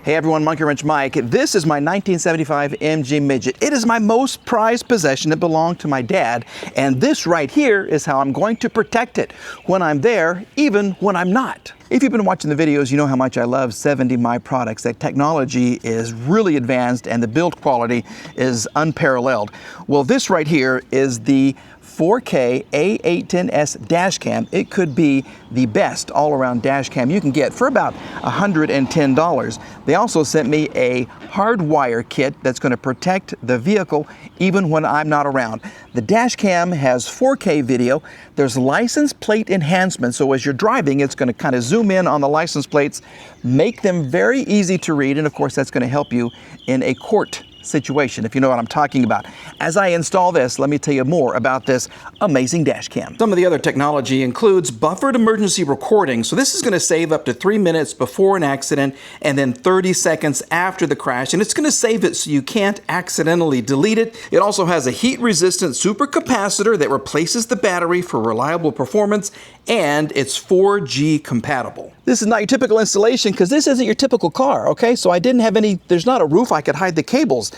Hey everyone, Monkey Wrench Mike. This is my 1975 MG Midget. It is my most prized possession. It belonged to my dad, and this right here is how I'm going to protect it when I'm there, even when I'm not. If you've been watching the videos, you know how much I love 70My products. That technology is really advanced and the build quality is unparalleled. Well, this right here is the 4K A810S Dash Cam. It could be the best all-around dash cam you can get for about $110. They also sent me a hardwire kit that's going to protect the vehicle even when I'm not around. The dash cam has 4K video. There's license plate enhancement, so as you're driving, it's going to kind of zoom in on the license plates, make them very easy to read, and of course that's going to help you in a court situation, if you know what I'm talking about. As I install this, let me tell you more about this amazing dash cam. Some of the other technology includes buffered emergency recording. So this is going to save up to 3 minutes before an accident and then 30 seconds after the crash. And it's going to save it so you can't accidentally delete it. It also has a heat-resistant supercapacitor that replaces the battery for reliable performance, and it's 4G compatible. This is not your typical installation because this isn't your typical car, okay? So I didn't have any, there's not a roof I could hide the cables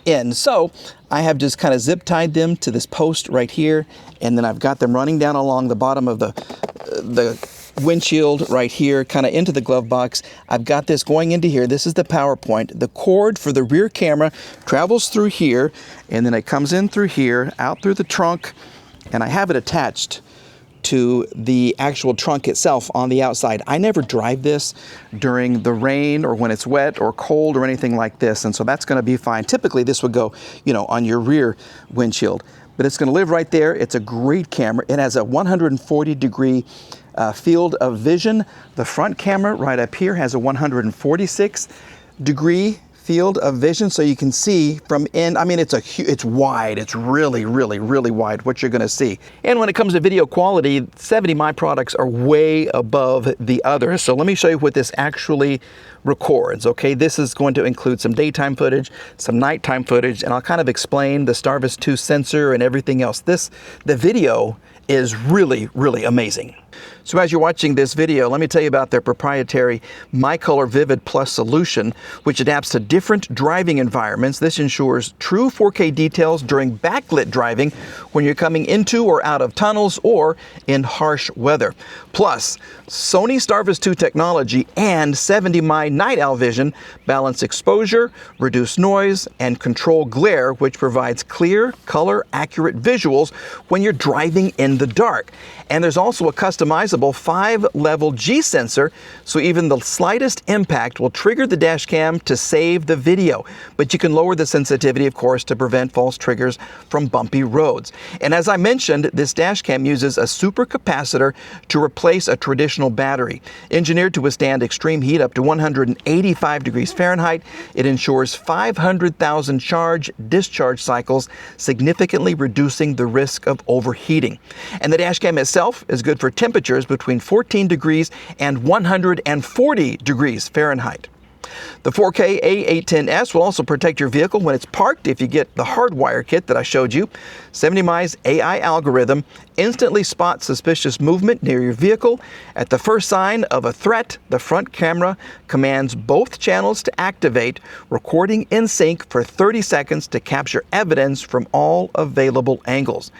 in. So I have just kind of zip tied them to this post right here, and then I've got them running down along the bottom of the windshield right here, kind of into the glove box. I've got this going into here. This is the power point. The cord for the rear camera travels through here, and then it comes in through here, out through the trunk, and I have it attached to the actual trunk itself on the outside. I never drive this during the rain or when it's wet or cold or anything like this, and so that's going to be fine. Typically this would go, you know, on your rear windshield, but it's going to live right there. It's a great camera. It has a 140-degree field of vision. The front camera right up here has a 146-degree field of vision, so you can see from in. I mean, it's wide. It's really wide what you're going to see. And when it comes to video quality, 70My products are way above the others. So let me show you what this actually records. Okay, this is going to include some daytime footage, some nighttime footage, and I'll kind of explain the Starvis 2 sensor and everything else. The video is really amazing. So as you're watching this video, let me tell you about their proprietary MyColor Vivid Plus solution, which adapts to different driving environments. This ensures true 4K details during backlit driving when you're coming into or out of tunnels or in harsh weather. Plus, Sony Starvis 2 technology and 70My Night Owl Vision balance exposure, reduce noise, and control glare, which provides clear, color-accurate visuals when you're driving in the dark. And there's also a customizable 5-level G sensor, so even the slightest impact will trigger the dash cam to save the video. But you can lower the sensitivity, of course, to prevent false triggers from bumpy roads. And as I mentioned, this dash cam uses a supercapacitor to replace a traditional battery. Engineered to withstand extreme heat up to 185 degrees Fahrenheit, it ensures 500,000 charge-discharge cycles, significantly reducing the risk of overheating. And the dash cam itself is good for temperatures between 14 degrees and 140 degrees Fahrenheit. The 4K A810S will also protect your vehicle when it's parked if you get the hardwire kit that I showed you. 70My's AI algorithm instantly spots suspicious movement near your vehicle. At the first sign of a threat, the front camera commands both channels to activate, recording in sync for 30 seconds to capture evidence from all available angles.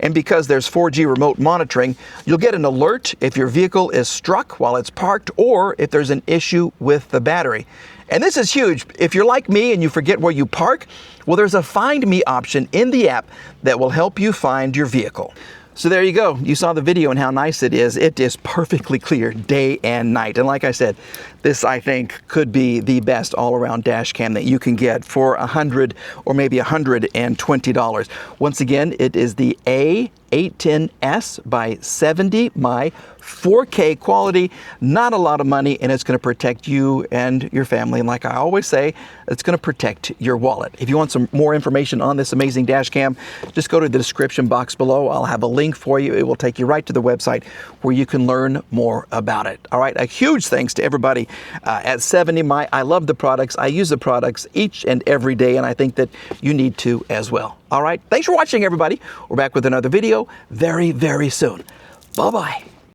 And because there's 4G remote monitoring, you'll get an alert if your vehicle is struck while it's parked or if there's an issue with the battery. And this is huge. If you're like me and you forget where you park, well, there's a Find Me option in the app that will help you find your vehicle. So there you go. You saw the video and how nice it is. It is perfectly clear day and night. And like I said, this I think could be the best all-around dash cam that you can get for $100 or maybe $120. Once again, it is the A810S by 70My, 4K quality, not a lot of money, and it's going to protect you and your family. And like I always say, it's going to protect your wallet. If you want some more information on this amazing dash cam, just go to the description box below. I'll have a link for you. It will take you right to the website where you can learn more about it. All right, a huge thanks to everybody at 70My. I love the products. I use the products each and every day, and I think that you need to as well. All right, thanks for watching, everybody. We're back with another video very soon. Bye-bye.